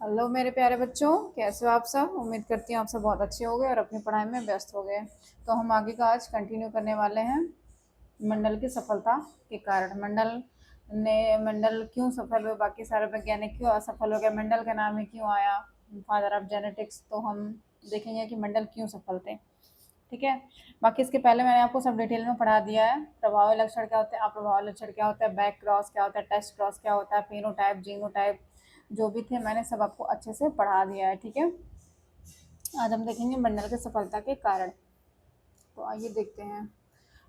Hello मेरे प्यारे बच्चों, कैसे हो आप सब। उम्मीद करती हूँ आप सब बहुत अच्छे हो गए और अपनी पढ़ाई में व्यस्त हो गए। तो हम आगे का आज कंटिन्यू करने वाले हैं मंडल की सफलता के कारण। मंडल क्यों सफल हुए, बाकी सारे वैज्ञानिक क्यों असफल हो गए, मंडल का नाम ही क्यों आया, फादर ऑफ जेनेटिक्स। तो हम देखेंगे कि मंडल क्यों सफल थे। ठीक है। बाकी इसके पहले मैंने आपको सब डिटेल में पढ़ा दिया है। प्रभावी लक्षण क्या होते हैं, अप्रभावी लक्षण क्या होता है, बैक क्रॉस क्या होता है, टेस्ट क्रॉस क्या होता है, फेनोटाइप, जीनोटाइप, जो भी थे मैंने सब आपको अच्छे से पढ़ा दिया है। ठीक है। आज हम देखेंगे मंडल के सफलता के कारण। तो आइए देखते हैं।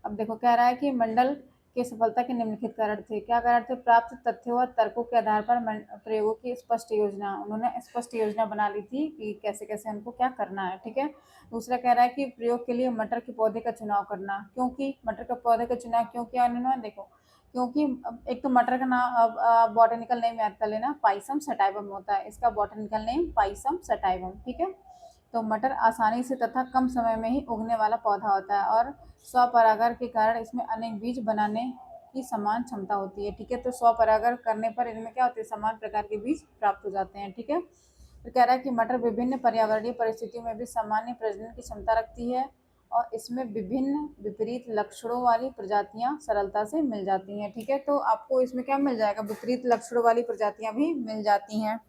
अब देखो, कह रहा है कि मंडल के सफलता के निम्नलिखित कारण थे। क्या कारण थे? प्राप्त तथ्यों और तर्कों के आधार पर प्रयोगों की स्पष्ट योजना, उन्होंने स्पष्ट योजना बना ली थी कि कैसे कैसे उनको क्या करना है। ठीक है। दूसरा कह रहा है कि प्रयोग के लिए मटर के पौधे का चुनाव करना। क्योंकि मटर के पौधे का चुनाव क्यों किया उन्होंने? देखो, क्योंकि एक तो मटर का नाम बॉटनिकल नेम याद कर लेना, पाइसम सटाइवम होता है इसका बॉटनिकल नेम, पाइसम सटाइवम। ठीक है। तो मटर आसानी से तथा कम समय में ही उगने वाला पौधा होता है और स्वपरागण के कारण इसमें अनेक बीज बनाने की समान क्षमता होती है। ठीक है। तो स्वपरागण करने पर इनमें क्या होते हैं, समान प्रकार के बीज प्राप्त हो जाते हैं। ठीक है। तो कह रहा है कि मटर विभिन्न पर्यावरणीय परिस्थितियों में भी सामान्य प्रजनन की क्षमता रखती है और इसमें विभिन्न विपरीत लक्षणों वाली प्रजातियां सरलता से मिल जाती हैं। ठीक है। तो आपको इसमें क्या मिल जाएगा, विपरीत लक्षणों वाली प्रजातियां भी मिल जाती हैं,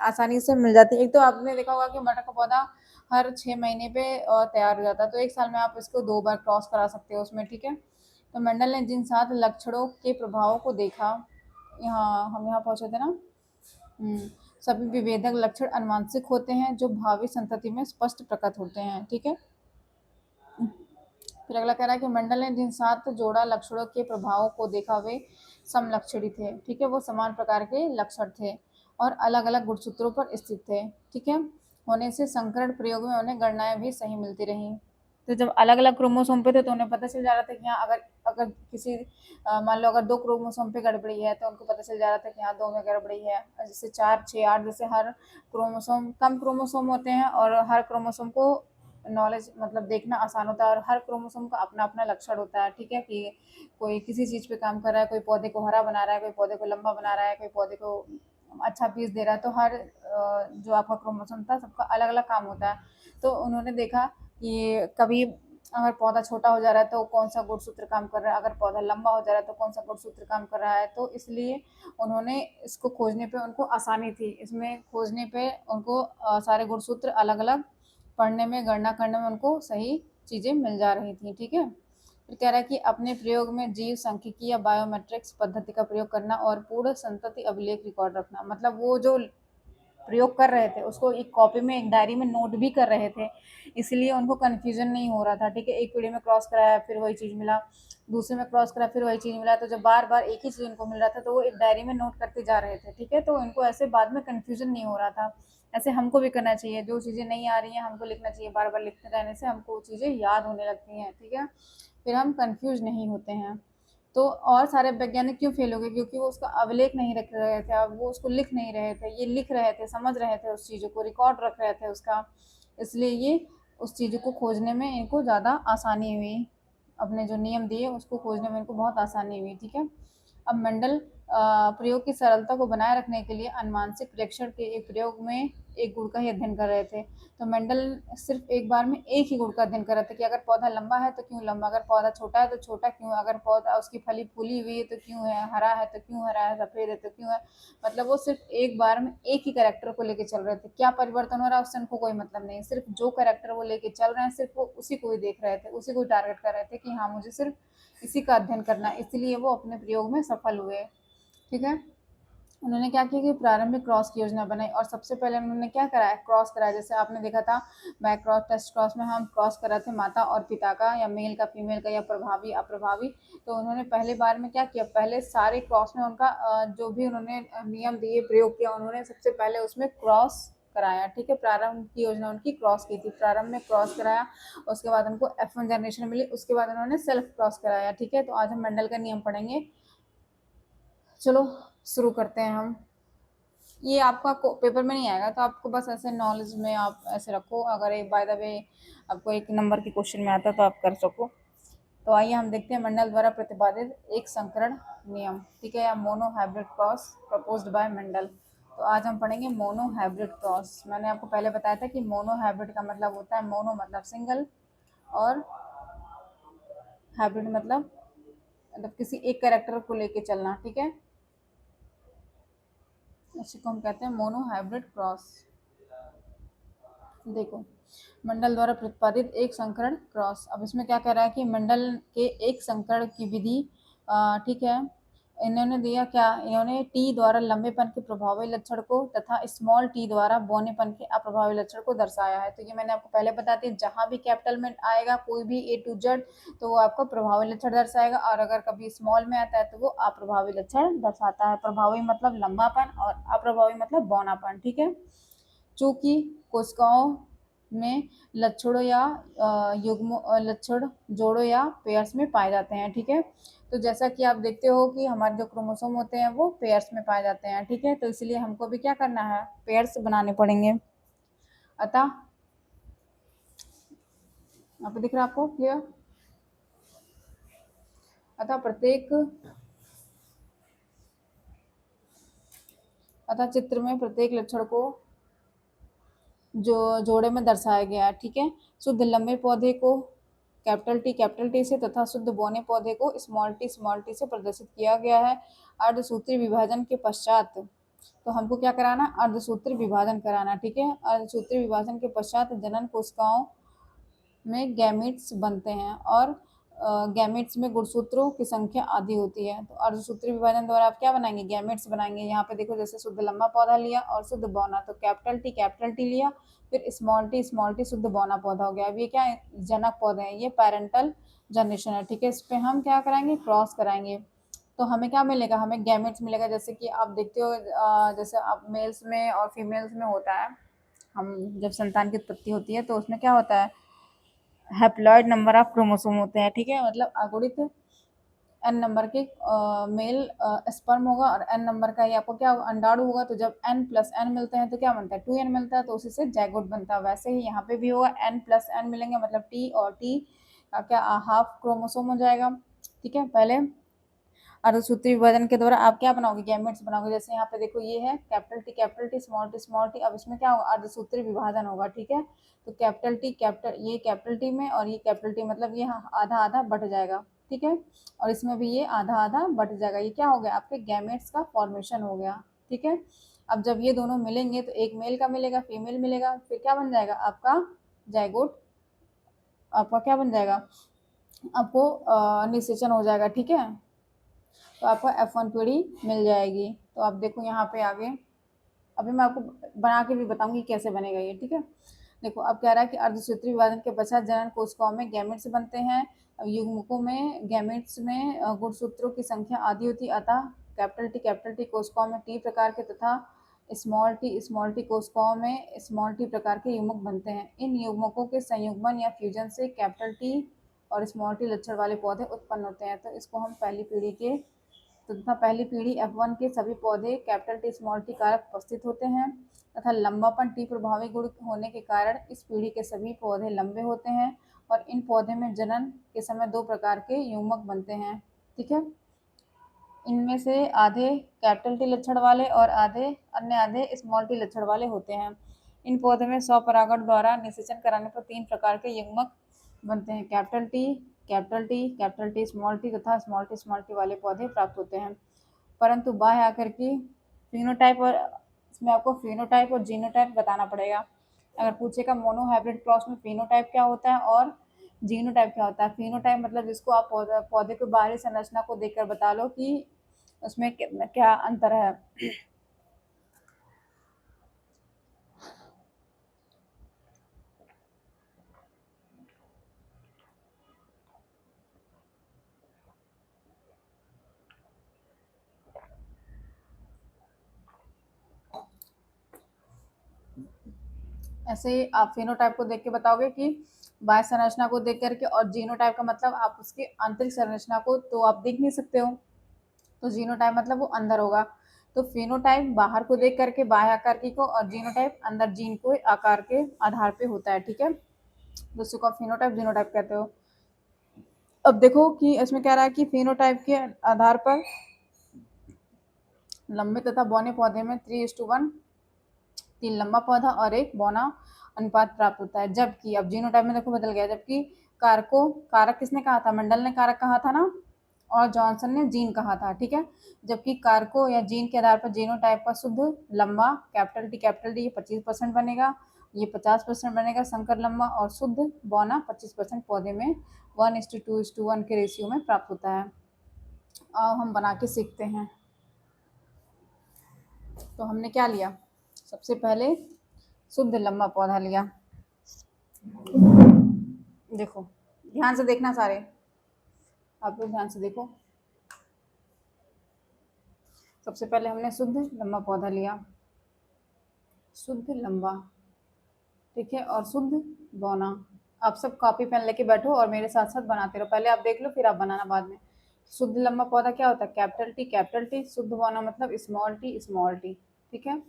आसानी से मिल जाती है। एक तो आपने देखा होगा कि मटर का पौधा हर 6 महीने पे तैयार हो जाता है, तो एक साल में आप इसको 2 बार क्रॉस करा सकते हो उसमें। ठीक है। तो मंडल ने जिन 7 लक्षणों के प्रभावों को देखा, यहाँ हम यहाँ पहुंचे थे ना। सभी विभेदक लक्षण अनुवांशिक होते हैं जो भावी संतति में स्पष्ट प्रकट होते हैं। ठीक है। फिर अगला कह रहा है कि मंडल ने जिन 7 जोड़ा लक्षणों के प्रभावों को देखा वे समलक्षणी थे। ठीक है। वो समान प्रकार के लक्षण थे और अलग अलग गुणसूत्रों पर स्थित थे। ठीक है। होने से संकरण प्रयोग में उन्हें गणनाएं भी सही मिलती रहीं। तो जब अलग अलग क्रोमोसोम पे थे तो उन्हें पता चल जा रहा था कि यहाँ अगर अगर किसी मान लो अगर 2 क्रोमोसोम पे गड़बड़ी है तो उनको पता चल जा रहा था कि यहाँ 2 में गड़बड़ी है। जैसे 4, 6, 8, जैसे हर क्रोमोसोम, कम क्रोमोसोम होते हैं और हर क्रोमोसोम को नॉलेज मतलब देखना आसान होता है और हर क्रोमोसोम का अपना अपना लक्षण होता है। ठीक है। कि कोई किसी चीज़ पे काम कर रहा है, कोई पौधे को हरा बना रहा है, कोई पौधे को लंबा बना रहा है, कोई पौधे को अच्छा पीस दे रहा है। तो हर जो आपका क्रोमोसोम था सबका अलग अलग काम होता है। तो उन्होंने देखा कि कभी अगर पौधा छोटा हो जा रहा है तो कौन सा गुणसूत्र काम कर रहा है, अगर पौधा लंबा हो जा रहा है तो कौन सा गुणसूत्र काम कर रहा है। तो इसलिए उन्होंने इसको खोजने पे उनको आसानी थी, इसमें खोजने पे उनको सारे गुणसूत्र अलग अलग पढ़ने में, गणना करने में उनको सही चीज़ें मिल जा रही थी। ठीक है। फिर कह रहा है कि अपने प्रयोग में जीव सांख्यिकी या बायोमेट्रिक्स पद्धति का प्रयोग करना और पूर्ण संतति अभिलेख रिकॉर्ड रखना। मतलब वो जो प्रयोग कर रहे थे उसको एक कॉपी में, एक डायरी में नोट भी कर रहे थे, इसलिए उनको कन्फ्यूजन नहीं हो रहा था। ठीक है। एक पीढ़ी में क्रॉस कराया फिर वही चीज़ मिला, दूसरे में क्रॉस करा फिर वही चीज़ मिला, तो जब बार बार एक ही चीज़ उनको मिल रहा था तो वो एक डायरी में नोट करते जा रहे थे। ठीक है। तो इनको ऐसे बाद में कन्फ्यूजन नहीं हो रहा था। ऐसे हमको भी करना चाहिए, जो चीज़ें नहीं आ रही हैं हमको लिखना चाहिए, बार बार लिखते रहने से हमको वो चीज़ें याद होने लगती हैं। ठीक है। फिर हम कन्फ्यूज नहीं होते हैं। तो और सारे वैज्ञानिक क्यों फेल हो गए? क्योंकि वो उसका अभिलेख नहीं रख रहे थे, अब वो उसको लिख नहीं रहे थे। ये लिख रहे थे, समझ रहे थे, उस चीज़ों को रिकॉर्ड रख रहे थे उसका, इसलिए ये उस चीज़ों को खोजने में इनको ज़्यादा आसानी हुई। अपने जो नियम दिए उसको खोजने में इनको बहुत आसानी हुई। ठीक है। अब मंडल प्रयोग की सरलता को बनाए रखने के लिए अनुवांशिक प्रेक्षण के एक प्रयोग में एक गुण का ही अध्ययन कर रहे थे। तो मेंडल सिर्फ एक बार में एक ही गुण का अध्ययन कर रहे थे कि अगर पौधा लंबा है तो क्यों लंबा, अगर पौधा छोटा है तो छोटा क्यों, अगर पौधा उसकी फली फूली हुई है तो क्यों है, हरा है तो क्यों हरा है, सफेद है तो क्यों है। मतलब वो सिर्फ एक बार में एक ही कैरेक्टर को लेके चल रहे थे। क्या परिवर्तन हो रहा है उससे उनको कोई मतलब नहीं, सिर्फ जो कैरेक्टर वो लेके चल रहे हैं सिर्फ वो उसी को ही देख रहे थे, उसी को टारगेट कर रहे थे कि हाँ मुझे सिर्फ इसी का अध्ययन करना है, इसलिए वो अपने प्रयोग में सफल हुए। ठीक है। उन्होंने क्या किया कि प्रारंभिक क्रॉस की योजना बनाई और सबसे पहले उन्होंने क्या कराया, क्रॉस कराया। जैसे आपने देखा था बैक क्रॉस, टेस्ट क्रॉस में हम क्रॉस कर रहे थे माता और पिता का, या मेल का फीमेल का, या प्रभावी अप्रभावी। तो उन्होंने पहले बार में क्या किया, पहले सारे क्रॉस में उनका जो भी उन्होंने नियम दिए, प्रयोग किया, उन्होंने सबसे पहले उसमें क्रॉस कराया। ठीक है। प्रारंभ की योजना उनकी क्रॉस की थी, प्रारंभ में क्रॉस कराया, उसके बाद उनको F1 जनरेशन मिली, उसके बाद उन्होंने सेल्फ क्रॉस कराया। ठीक है। तो आज हम मंडल का नियम पढ़ेंगे। चलो शुरू करते हैं हम। ये आपका पेपर में नहीं आएगा, तो आपको बस ऐसे नॉलेज में आप ऐसे रखो, अगर एक बाय द वे आपको 1 नंबर के क्वेश्चन में आता तो आप कर सको। तो आइए हम देखते हैं मंडल द्वारा प्रतिपादित एक संकरण नियम। ठीक है। या mono hybrid cross proposed by Mendel. तो आज हम पढ़ेंगे मोनो हाइब्रिड क्रॉस। मैंने आपको पहले बताया था कि मोनो हाइब्रिड का मतलब होता है, मोनो मतलब सिंगल और हाइब्रिड मतलब किसी एक कैरेक्टर को लेके चलना, ठीक है। इसी को हम कहते हैं मोनो हाइब्रिड क्रॉस। देखो, मंडल द्वारा प्रतिपादित एक संकरण क्रॉस। अब इसमें क्या कह रहा है कि मंडल के एक संकरण की विधि, ठीक है। इन्होंने दिया क्या, इन्होंने टी द्वारा लंबेपन के प्रभावी लक्षण को तथा स्मॉल टी द्वारा बौनेपन के अप्रभावी लक्षण को दर्शाया है। तो ये मैंने आपको पहले बता दी, जहां भी कैपिटल में आएगा कोई भी ए टू जेड तो वो आपको प्रभावी लक्षण दर्शाएगा, और अगर कभी स्मॉल में आता है तो वो अप्रभावी लक्षण दर्शाता है। प्रभावी मतलब लंबापन और अप्रभावी मतलब बौनापन, ठीक है। चूंकि कोशिकाओं में लक्षणों या युग्म लक्षण जोड़ों या पेयर्स में पाए जाते हैं, ठीक है। तो जैसा कि आप देखते हो कि हमारे जो क्रोमोसोम होते हैं वो पेयर्स में पाए जाते हैं, ठीक है। तो इसलिए हमको भी क्या करना है, पेयर्स बनाने पड़ेंगे। अतः यहाँ पे दिख रहा है आपको क्लियर। अतः चित्र में प्रत्येक लक्षण को जो जोड़े में दर्शाया गया है, ठीक है। शुद्ध लंबे पौधे को कैपिटल टी से तथा शुद्ध बौने पौधे को स्मॉल टी से प्रदर्शित किया गया है। अर्धसूत्री विभाजन के पश्चात, तो हमको क्या कराना, अर्धसूत्री विभाजन कराना, ठीक है। अर्धसूत्री विभाजन के पश्चात जनन कोशिकाओं में गैमीट्स बनते हैं और गैमेट्स में गुणसूत्रों की संख्या आधी होती है। तो अर्धसूत्री विभाजन द्वारा आप क्या बनाएंगे, गैमेट्स बनाएंगे। यहाँ पे देखो, जैसे शुद्ध लंबा पौधा लिया और शुद्ध बौना, तो कैपिटल टी लिया, फिर स्मॉल टी शुद्ध बौना पौधा हो गया। अब ये क्या है, जनक पौधे हैं, ये पेरेंटल जनरेशन है, ठीक है। इस पे हम क्या कराएंगे, क्रॉस कराएंगे। तो हमें क्या मिलेगा, हमें गैमेट्स मिलेगा। जैसे कि आप देखते हो, जैसे आप मेल्स में और फीमेल्स में होता है, हम जब संतान की उत्पत्ति होती है तो उसमें क्या होता है, हैप्लॉइड नंबर ऑफ क्रोमोसोम होते हैं, ठीक है। मतलब अगुणित एन नंबर के मेल स्पर्म होगा और एन नंबर का ये आपको क्या अंडाणु होगा। तो जब एन प्लस एन मिलते हैं तो क्या बनता है, 2n मिलता है, तो उसी से जाइगोट बनता है। वैसे ही यहाँ पे भी होगा, एन प्लस एन मिलेंगे, मतलब टी और टी का क्या हाफ क्रोमोसोम हो जाएगा, ठीक है। पहले अर्धसूत्री विभाजन के द्वारा आप क्या बनाओगे, गैमेट्स बनाओगे। जैसे यहाँ पे देखो, ये है कैपिटल टी स्मॉल टी। अब इसमें क्या होगा, अर्धसूत्री विभाजन होगा, ठीक है। तो कैपिटल टी में और ये कैपिटल टी, मतलब ये आधा आधा बट जाएगा, ठीक है। और इसमें भी ये आधा आधा बट जाएगा। ये क्या हो गया, आपके गैमेट्स का फॉर्मेशन हो गया, ठीक है। अब जब ये दोनों मिलेंगे तो एक मेल का मिलेगा, फीमेल मिलेगा, फिर क्या बन जाएगा आपका जाइगोट, आपका क्या बन जाएगा, आपको निषेचन हो जाएगा, ठीक है। तो आपको F1 पीढ़ी मिल जाएगी। तो आप देखो यहाँ पे आगे, अभी मैं आपको बना के भी बताऊंगी कैसे बनेगा ये, ठीक है। देखो, अब कह रहा है कि अर्धसूत्री विभाजन के पश्चात जनन कोशिकाओं में गैमेट्स बनते हैं। युग्मकों में गैमेट्स में गुणसूत्रों की संख्या आधी होती है। अतः कैपिटल टी कोशिकाओं में टी प्रकार के तथा स्मॉल टी कोशिकाओं में स्मॉल टी प्रकार के युग्मक बनते हैं। इन युग्मकों के संयुग्मन या फ्यूजन से कैपिटल टी और स्मॉल टी लक्षण वाले पौधे उत्पन्न होते हैं। तो इसको हम पहली पीढ़ी के, तथा पहली पीढ़ी F1 के सभी पौधे कैपिटल टी स्मॉल टी कारक उपस्थित होते हैं तथा लंबापन टी प्रभावी गुण होने के कारण इस पीढ़ी के सभी पौधे लंबे होते हैं और इन पौधे में जनन के समय दो प्रकार के युग्मक बनते हैं, ठीक है। इनमें से आधे कैपिटल टी लक्षण वाले और अन्य आधे स्मॉल टी लक्षण वाले होते हैं। इन पौधों में स्वपरागण द्वारा निषेचन कराने पर तीन प्रकार के युग्मक बनते हैं, कैपिटल टी स्मॉल टी तथा स्मॉल टी वाले पौधे प्राप्त होते हैं। परंतु बाह्य आकर की फिनोटाइप, और इसमें आपको फिनोटाइप और जीनोटाइप बताना पड़ेगा। अगर पूछेगा मोनो हाइब्रिड क्रॉस में फिनोटाइप क्या होता है और जीनोटाइप क्या होता है। फिनोटाइप मतलब जिसको आप पौधे को बाहरी संरचना को देखकर बता लो कि उसमें क्या अंतर है। ऐसे ही आप फिनोटाइप को देख के बताओगे कि बाह्य संरचना को देख करके, और जीनोटाइप का मतलब आप उसके आंतरिक संरचना को तो आप देख नहीं सकते हो, तो जीनोटाइप मतलब वो अंदर होगा। तो फिनोटाइप बाहर को देख करके बाह्य आकृति को, और जीनोटाइप अंदर जीन को आकार के आधार पे होता है, ठीक है। दूसरे को आप फिनोटाइप जीनोटाइप कहते हो। अब देखो कि इसमें कह रहा है कि फिनोटाइप के आधार पर लंबे तथा बौने पौधे में 3:1, 3 लंबा पौधा और 1 बौना अनुपात प्राप्त होता है। जबकि अब जीनोटाइप में देखो बदल गया, जबकि कारक किसने कहा था, मंडल ने कारक कहा था ना, और जॉनसन ने जीन कहा था, ठीक है। जबकि कारकों या जीन के आधार पर जीनोटाइप का शुद्ध लंबा कैपिटल डी 25% बनेगा, ये 50% बनेगा संकर लंबा, और शुद्ध बौना 25% पौधे में 1:2:1 के रेशियो में प्राप्त होता है। अब हम बना के सीखते हैं। तो हमने क्या लिया, सबसे पहले शुद्ध लंबा पौधा लिया। देखो ध्यान से देखना सारे, आप लोग ध्यान से देखो। सबसे पहले हमने शुद्ध लंबा पौधा लिया, शुद्ध लंबा, ठीक है, और शुद्ध बौना। आप सब कॉपी पेन लेके बैठो और मेरे साथ साथ बनाते रहो, पहले आप देख लो फिर आप बनाना बाद में। शुद्ध लंबा पौधा क्या होता है, कैपिटल टी, शुद्ध बौना मतलब स्मॉल टी, ठीक है।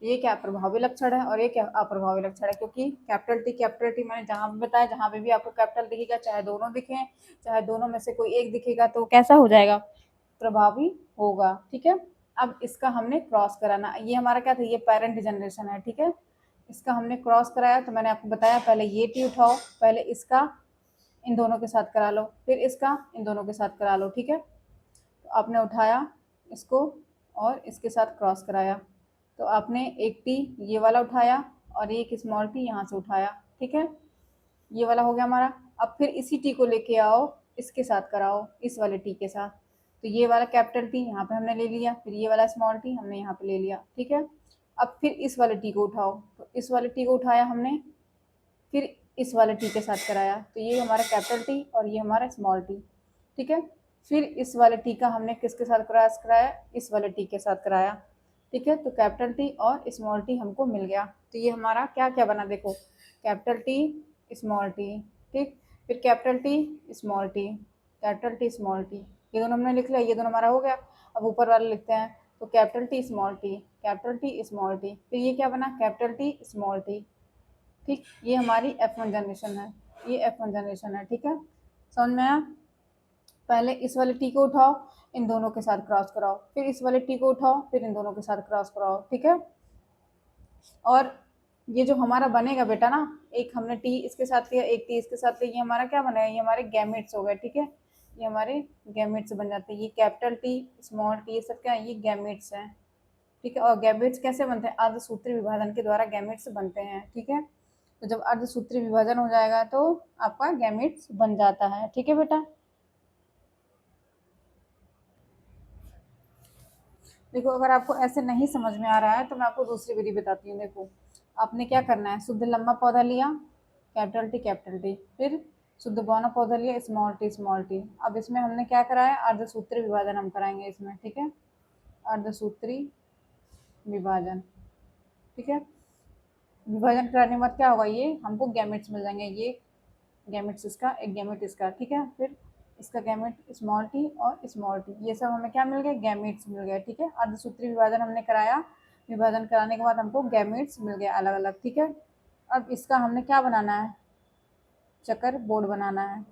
ये क्या प्रभावी लक्षण है और ये क्या अप्रभावी लक्षण है, क्योंकि कैपिटल टी मैंने जहाँ भी बताया, जहाँ पे भी आपको कैपिटल दिखेगा, चाहे दोनों दिखे, चाहे दोनों में से कोई एक दिखेगा, तो कैसा हो जाएगा, प्रभावी होगा, ठीक है। अब इसका हमने क्रॉस कराना, ये हमारा क्या था, ये पेरेंट जनरेशन है, ठीक है। इसका हमने क्रॉस कराया, तो मैंने आपको बताया पहले ये टी उठाओ, पहले इसका इन दोनों के साथ करा लो, फिर इसका इन दोनों के साथ करा लो, ठीक है। तो आपने उठाया इसको और इसके साथ क्रॉस कराया, तो आपने एक टी ये वाला उठाया और एक स्मॉल टी यहाँ से उठाया, ठीक है। ये वाला हो गया हमारा। अब फिर इसी टी को लेके आओ, इसके साथ कराओ, इस वाले टी के साथ, तो ये वाला कैपिटल टी यहाँ पे हमने ले लिया, फिर ये वाला स्मॉल टी हमने यहाँ पे ले लिया, ठीक है। अब फिर इस वाले टी को उठाओ, तो इस वाले टी को उठाया हमने, फिर इस वाले टी के साथ कराया, तो ये हमारा कैपिटल टी और ये हमारा स्मॉल टी, ठीक है। फिर इस वाले टी का हमने किसके साथ क्रॉस कराया, इस वाले टी के साथ कराया, ठीक है। तो कैपिटल टी और स्मॉल टी हमको मिल गया, तो ये हमारा क्या क्या बना, देखो कैपिटल टी स्मॉल टी, ठीक, फिर capital T small T, capital T small T, ये दोनों हमने लिख लिया, ये दोनों हमारा हो गया। अब ऊपर वाले लिखते हैं, तो capital T small T, capital T small T, फिर ये क्या बना, कैपिटल टी स्मॉल टी, ठीक। ये हमारी F1 जनरेशन है, ये F1 जनरेशन है, ठीक है। समझ में आया। पहले इस वाले टी को उठाओ, इन दोनों के साथ क्रॉस कराओ, फिर इस वाले टी को उठाओ, फिर इन दोनों के साथ क्रॉस कराओ, ठीक है। और ये जो हमारा बनेगा बेटा ना, एक हमने टी इसके साथ लिया, एक टी इसके साथ लिया, ये हमारा क्या बनेगा, ये हमारे गैमेट्स हो गए, ठीक है। ये हमारे गैमेट्स बन जाते हैं, ये कैपिटल टी स्मॉल टी, ये सब क्या है, ये गैमेट्स हैं, ठीक है। और गैमेट्स कैसे बनते हैं, अर्धसूत्री विभाजन के द्वारा गैमेट्स बनते हैं, ठीक है। तो जब अर्धसूत्री विभाजन हो जाएगा तो आपका गैमेट्स बन जाता है, ठीक है बेटा। देखो अगर आपको ऐसे नहीं समझ में आ रहा है तो मैं आपको दूसरी विधि बताती हूँ। देखो आपने क्या करना है, शुद्ध लंबा पौधा लिया, कैपिटल टी, फिर शुद्ध बौना पौधा लिया, स्मॉल टी। अब इसमें हमने क्या कराया, अर्धसूत्री विभाजन हम कराएंगे इसमें, ठीक है, अर्धसूत्री विभाजन, ठीक है। विभाजन कराने के बाद क्या होगा, ये हमको गैमेट्स मिल जाएंगे, ये गैमेट्स इसका, एक गैमेट इसका, ठीक है। फिर इसका गैमेट स्मॉल टी और स्मॉल टी, ये सब हमें क्या मिल गए, गैमेट्स मिल गए, ठीक है। अर्धसूत्री विभाजन हमने कराया, विभाजन कराने के बाद हमको गैमेट्स मिल गए अलग अलग, ठीक है। अब इसका हमने क्या बनाना है, चक्कर बोर्ड बनाना है,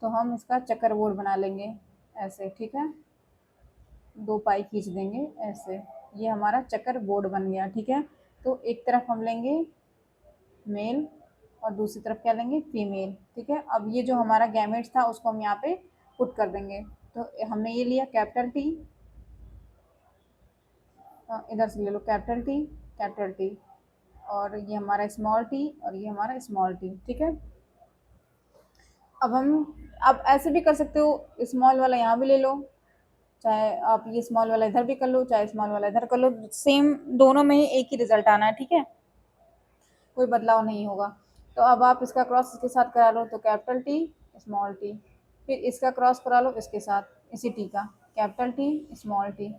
तो हम इसका चक्कर बोर्ड बना लेंगे ऐसे, ठीक है, 2 पाई खींच देंगे ऐसे, ये हमारा चक्कर बोर्ड बन गया, ठीक है। तो एक तरफ हम लेंगे मेल और दूसरी तरफ क्या लेंगे, फीमेल, ठीक है। अब ये जो हमारा गैमेट्स था उसको हम यहाँ पे पुट कर देंगे, तो हमने ये लिया कैपिटल टी, इधर से ले लो कैपिटल टी, और ये हमारा स्मॉल टी और ये हमारा स्मॉल टी, ठीक है। अब आप ऐसे भी कर सकते हो, स्मॉल वाला यहाँ भी ले लो, चाहे आप ये स्मॉल वाला इधर भी कर लो, चाहे स्मॉल वाला इधर कर लो, सेम दोनों में ही एक ही रिजल्ट आना है, ठीक है, कोई बदलाव नहीं होगा। तो अब आप इसका क्रॉस इसके साथ करा लो, तो कैपिटल टी स्मॉल टी, फिर इसका क्रॉस करा लो इसके साथ इसी टी का, कैपिटल टी स्मॉल टी।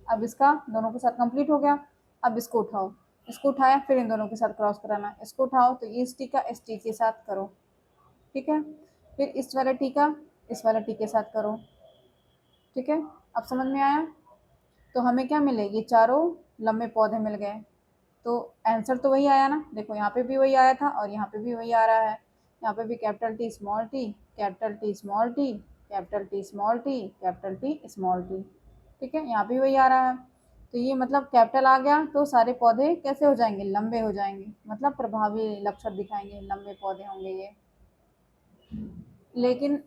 अब इसका दोनों के साथ कंप्लीट हो गया। अब इसको उठाओ, इसको उठाया, फिर इन दोनों के साथ क्रॉस कराना, इसको उठाओ तो इस टी का इस टी के साथ करो, ठीक है। फिर इस वाले टी का इस वाले टी के साथ करो, ठीक है। अब समझ में आया। तो हमें क्या मिले, ये चारों लंबे पौधे मिल गए। तो आंसर तो वही आया ना, देखो यहाँ पे भी वही आया था और यहाँ पे भी वही आ रहा है। यहाँ पे भी capital T small T, capital T small T, capital T small T, capital T small T, ठीक है, यहाँ पे वही आ रहा है। तो ये मतलब कैपिटल आ गया तो सारे पौधे कैसे हो जाएंगे, लंबे हो जाएंगे, मतलब प्रभावी लक्षण दिखाएंगे, लंबे पौधे होंगे ये। लेकिन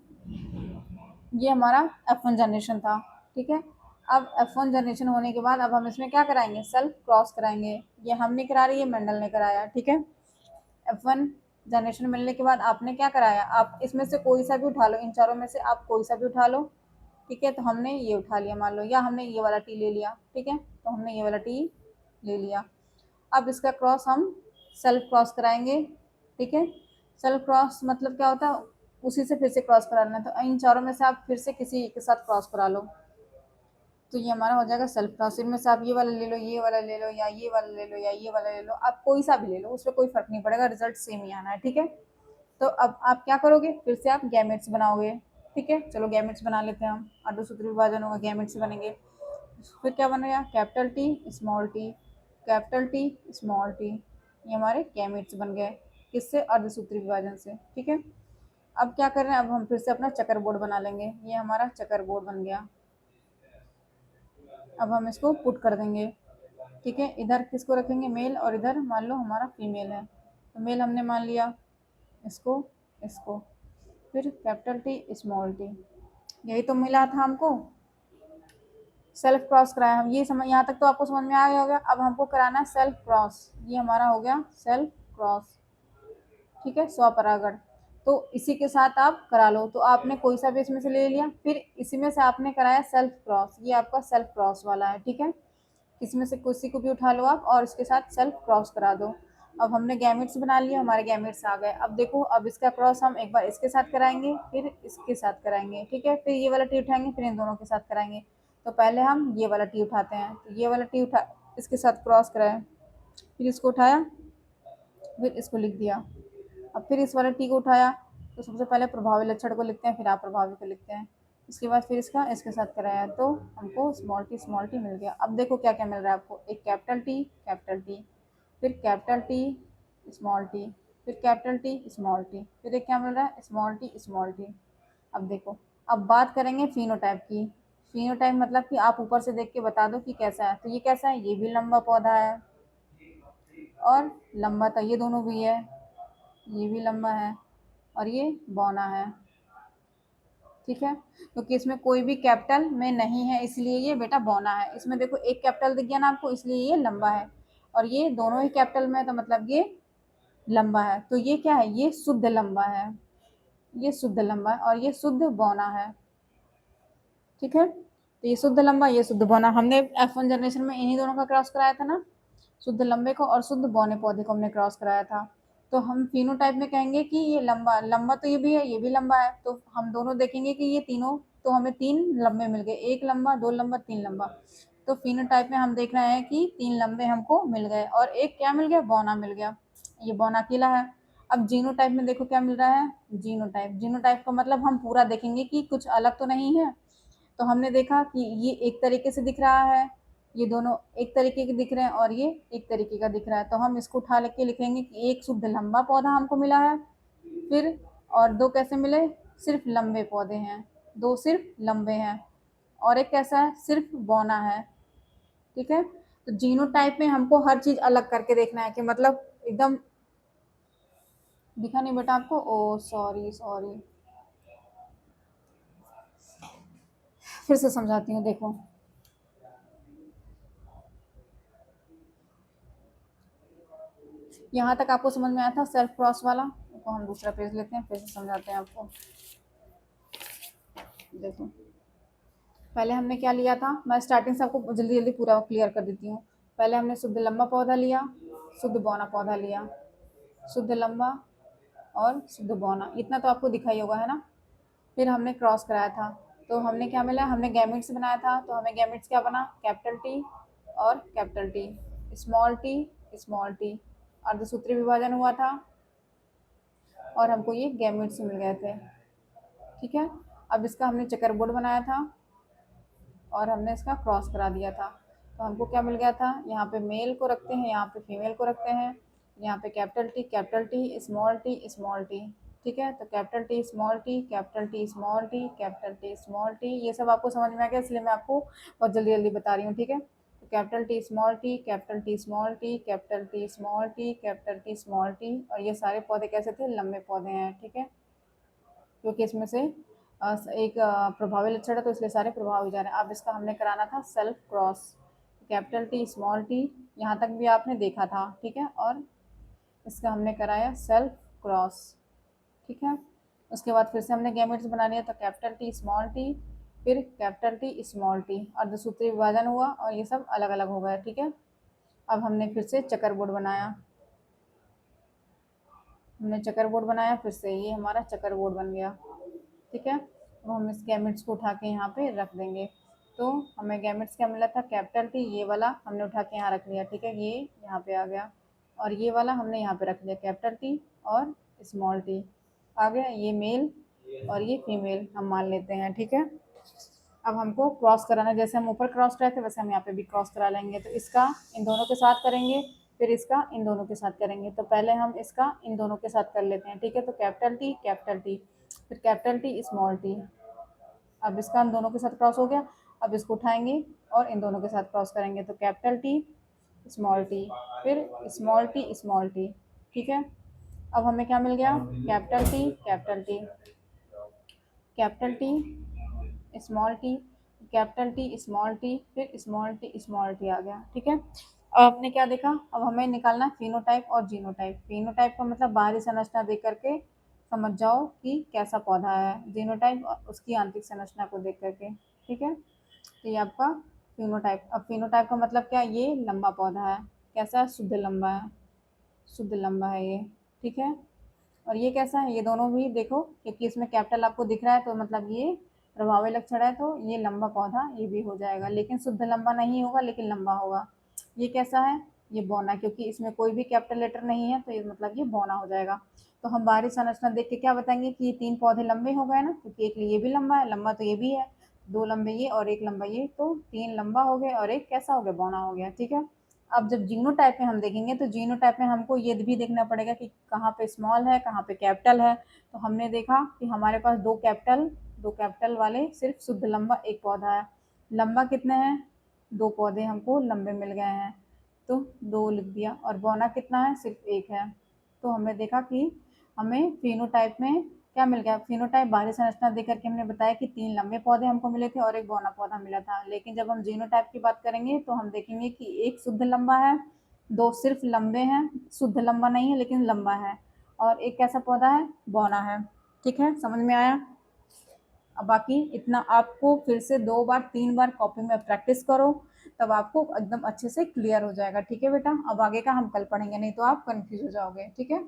ये हमारा F1 जनरेशन था, ठीक है। अब F1 जनरेशन होने के बाद अब हम इसमें क्या कराएंगे, सेल्फ क्रॉस कराएंगे। ये हम नहीं करा रहे, ये मेंडल ने कराया, ठीक है। F1 जनरेशन मिलने के बाद आपने क्या कराया, आप इसमें से कोई सा भी उठा लो, इन चारों में से आप कोई सा भी उठा लो, ठीक है। तो हमने ये उठा लिया मान लो, या हमने ये वाला टी ले लिया, ठीक है। तो हमने ये वाला टी ले लिया। अब इसका क्रॉस हम सेल्फ क्रॉस कराएंगे, ठीक है। सेल्फ क्रॉस मतलब क्या होता है, उसी से फिर से क्रॉस कराना है। तो इन चारों में से आप फिर से किसी एक के साथ क्रॉस करा लो, तो ये हमारा हो जाएगा सेल्फ क्रॉस। इनमें से आप ये वाला ले लो, ये वाला ले लो, या ये वाला ले लो, या ये वाला ले लो, आप कोई सा भी ले लो, उसमें कोई फर्क नहीं पड़ेगा, रिजल्ट सेम ही आना है, ठीक है। तो अब आप क्या करोगे, फिर से आप गैमेट्स बनाओगे, ठीक है। चलो गैमेट्स बना लेते हैं हम, अर्धसूत्री विभाजन होगा, गैमेट्स बनेंगे। फिर क्या बनेगा, capital T small T, capital T small T, ये हमारे गैमेट्स बन गए, किससे, अर्धसूत्री विभाजन से, ठीक है। अब क्या कर रहे हैं, अब हम फिर से अपना चक्कर बोर्ड बना लेंगे, ये हमारा चक्कर बोर्ड बन गया। अब हम इसको पुट कर देंगे, ठीक है। इधर किसको रखेंगे, मेल, और इधर मान लो हमारा फीमेल है, तो मेल हमने मान लिया, इसको, इसको, फिर कैपिटल टी स्मॉल टी, यही तो मिला था हमको। सेल्फ क्रॉस कराया हम, ये समझ, यहाँ तक तो आपको समझ में आ गया होगा। अब हमको कराना है सेल्फ क्रॉस, ये हमारा हो गया सेल्फ क्रॉस, ठीक है, स्वपरागण। तो इसी के साथ आप करा लो, तो आपने कोई सा भी इसमें से ले लिया, फिर इसी में से आपने कराया सेल्फ क्रॉस, ये आपका सेल्फ क्रॉस वाला है, ठीक है। इसमें से किसी को भी उठा लो आप और इसके साथ सेल्फ क्रॉस करा दो। अब हमने गैमेट्स बना लिए, हमारे गैमेट्स आ गए। अब देखो, अब इसका क्रॉस हम एक बार इसके साथ कराएंगे, फिर इसके साथ कराएंगे, ठीक है। फिर ये वाला टी उठाएंगे, फिर इन दोनों के साथ कराएंगे। तो पहले हम ये वाला टी उठाते हैं, तो ये वाला टी उठा, इसके साथ क्रॉस कराए, फिर इसको उठाया, फिर इसको लिख दिया। अब फिर इस वाले टी को उठाया, तो सबसे पहले प्रभावी लक्षण को लिखते हैं, फिर अप्रभावी को लिखते हैं। इसके बाद फिर इसका इसके साथ कराया, तो हमको स्मॉल टी मिल गया। अब देखो क्या क्या मिल रहा है आपको, एक कैपिटल टी, फिर कैपिटल टी स्मॉल टी, फिर कैपिटल टी स्मॉल टी, फिर एक क्या मिल रहा है, स्मॉल टी। अब देखो, अब बात करेंगे फिनोटाइप की। फिनोटाइप मतलब कि आप ऊपर से देख के बता दो कि कैसा है। तो ये कैसा है, ये भी लंबा पौधा है और लंबा, तो ये दोनों भी है, ये भी लंबा है और ये बौना है, ठीक है। क्योंकि इसमें कोई भी कैपिटल में नहीं है, इसलिए ये बेटा बौना है। इसमें देखो एक कैपिटल दिख गया ना आपको, इसलिए ये लंबा है, और ये दोनों ही कैपिटल में है, तो मतलब ये लंबा है। तो ये क्या है, ये शुद्ध लंबा है, ये शुद्ध लंबा है, और ये शुद्ध बौना है, ठीक है। तो ये शुद्ध लंबा, ये शुद्ध बौना, हमने F1 जनरेशन में इन्हीं दोनों का क्रॉस कराया था ना, शुद्ध लंबे को और शुद्ध बौने पौधे को हमने क्रॉस कराया था। तो हम फिनोटाइप में कहेंगे कि ये लंबा लंबा, तो ये भी है, ये भी लंबा है, तो हम दोनों देखेंगे कि ये तीनों, तो हमें तीन लंबे मिल गए, एक लंबा, दो लंबा, तीन लंबा। तो फिनोटाइप में हम देख रहे हैं कि तीन लंबे हमको मिल गए, और एक क्या मिल गया, बौना मिल गया, ये बौना अकेला है। अब जीनोटाइप में देखो क्या मिल रहा है, जीनोटाइप का मतलब हम पूरा देखेंगे कि कुछ अलग तो नहीं है। तो हमने देखा कि ये एक तरीके से दिख रहा है, ये दोनों एक तरीके के दिख रहे हैं, और ये एक तरीके का दिख रहा है। तो हम इसको उठा लेके लिखेंगे कि एक शुद्ध लंबा पौधा हमको मिला है, फिर और दो कैसे मिले, सिर्फ लंबे पौधे हैं, दो सिर्फ लंबे हैं, और एक कैसा है, सिर्फ बौना है, ठीक है। तो जीनोटाइप में हमको हर चीज अलग करके देखना है, कि मतलब एकदम, दिखा नहीं बेटा आपको, ओ सॉरी सॉरी, फिर से समझाती हूँ, देखो। यहाँ तक आपको समझ में आया था सेल्फ क्रॉस वाला, तो हम दूसरा पेज लेते हैं, फिर से समझाते हैं आपको। देखो, पहले हमने क्या लिया था, मैं स्टार्टिंग से आपको जल्दी जल्दी पूरा क्लियर कर देती हूँ। पहले हमने शुद्ध लंबा पौधा लिया, शुद्ध बौना पौधा लिया, शुद्ध लंबा और शुद्ध बौना, इतना तो आपको दिखाई होगा, है ना। फिर हमने क्रॉस कराया था, तो हमने क्या मिला, हमने गैमेट्स बनाया था, तो हमें गैमेट्स क्या बना, कैपिटल टी और कैपिटल टी, स्मॉल टी, अर्धसूत्री विभाजन हुआ था, और हमको ये गैमेट्स मिल गए थे, ठीक है। अब इसका हमने चेकर बोर्ड बनाया था, और हमने इसका क्रॉस करा दिया था। तो हमको क्या मिल गया था, यहाँ पे मेल को रखते हैं, यहाँ पे फीमेल को रखते हैं, यहाँ पे कैपिटल टी स्मॉल टी, ठीक है। तो capital T small T, capital T small T, capital T small T, ये सब आपको समझ में आ गया, इसलिए मैं आपको बहुत जल्दी जल्दी बता रही हूँ, ठीक है। तो capital T small T, capital T small T, capital T small T, capital T small T, और ये सारे पौधे कैसे थे, लंबे पौधे हैं, ठीक है, क्योंकि इसमें से एक प्रभावी लक्षण है तो इसलिए सारे प्रभावी जा रहे हैं। अब इसका हमने कराना था self cross, capital T small T, यहाँ तक भी आपने देखा था, ठीक है, और इसका हमने कराया सेल्फ क्रॉस, ठीक है। उसके बाद फिर से हमने गैमेट्स बना लिया, तो कैपिटल टी स्मॉल टी, फिर कैपिटल टी स्मॉल टी, अर्धसूत्रीय विभाजन हुआ और ये सब अलग अलग हो गया, ठीक है। अब हमने फिर से चक्कर बोर्ड बनाया, हमने चक्कर बोर्ड बनाया, फिर से ये हमारा चक्कर बोर्ड बन गया, ठीक है। अब हम इस गैमेट्स को उठा के यहाँ पे रख देंगे। तो हमें गैमेट्स क्या मिला था, कैपिटल टी, ये वाला हमने उठा के यहाँ रख लिया, ठीक है, ये यहाँ पे आ गया, और ये वाला हमने यहाँ पे रख लिया, कैपिटल टी और स्मॉल टी आ गया, ये मेल और ये फीमेल हम मान लेते हैं, ठीक है। अब हमको क्रॉस कराना, जैसे हम ऊपर क्रॉस कराए थे वैसे हम यहाँ पे भी क्रॉस करा लेंगे। तो इसका इन दोनों के साथ करेंगे, फिर इसका इन दोनों के साथ करेंगे। तो पहले हम इसका इन दोनों के साथ कर लेते हैं, ठीक है। तो कैपिटल टी, फिर कैपिटल टी स्मॉल टी, अब इसका इन दोनों के साथ क्रॉस हो गया। अब इसको उठाएंगे और इन दोनों के साथ क्रॉस करेंगे, तो कैपिटल टी स्मॉल टी, फिर स्मॉल टी, ठीक है। अब हमें क्या मिल गया, capital T capital T, capital T small T, capital T small T, फिर स्मॉल टी आ गया, ठीक है। अब हमने क्या देखा, अब हमें निकालना है फिनोटाइप और जीनोटाइप। फिनोटाइप का मतलब बाहरी संरचना देख करके समझ जाओ कि कैसा पौधा है, जीनोटाइप उसकी आंतरिक संरचना को देख करके, ठीक है। तो ये आपका फिनोटाइप। अब फिनोटाइप का मतलब क्या, ये लंबा पौधा है, कैसा है, शुद्ध लंबा है, शुद्ध लंबा है ये, ठीक है। और ये कैसा है, ये दोनों भी देखो, क्योंकि इसमें कैपिटल आपको दिख रहा है तो मतलब ये प्रभावी लक्षण है, तो ये लंबा पौधा ये भी हो जाएगा, लेकिन शुद्ध लंबा नहीं होगा, लेकिन लंबा होगा। ये कैसा है, ये बौना, क्योंकि इसमें कोई भी कैपिटल लेटर नहीं है तो ये मतलब ये बौना हो जाएगा। तो हम बाहरी संरचना देख के क्या बताएंगे कि ये 3 पौधे लंबे हो गए ना, क्योंकि एक ये भी लंबा है, लंबा तो ये भी है, 2 लंबे ये और 1 लंबा ये, तो 3 लंबा हो गए और एक कैसा हो गया, बौना हो गया, ठीक है। अब जब जीनोटाइप में हम देखेंगे तो जीनोटाइप में हमको ये भी देखना पड़ेगा कि कहाँ पे स्मॉल है कहाँ पे कैपिटल है। तो हमने देखा कि हमारे पास दो कैपिटल वाले सिर्फ शुद्ध लंबा एक पौधा है। लंबा कितने हैं, 2 पौधे हमको लंबे मिल गए हैं, तो 2 लिख दिया, और बौना कितना है, सिर्फ 1 है। तो हमने देखा कि हमें फिनोटाइप में क्या मिल गया, फिनोटाइप बाहरी संरचना देख करके हमने बताया कि 3 लंबे पौधे हमको मिले थे और एक बौना पौधा मिला था। लेकिन जब हम जीनोटाइप की बात करेंगे तो हम देखेंगे कि एक शुद्ध लंबा है, 2 सिर्फ लंबे हैं, शुद्ध लंबा नहीं है लेकिन लंबा है, और एक कैसा पौधा है, बौना है, ठीक है, समझ में आया। अब बाकी इतना आपको फिर से 2 बार 3 बार कॉपी में प्रैक्टिस करो, तब आपको एकदम अच्छे से क्लियर हो जाएगा, ठीक है बेटा। अब आगे का हम कल पढ़ेंगे, नहीं तो आप कंफ्यूज हो जाओगे, ठीक है।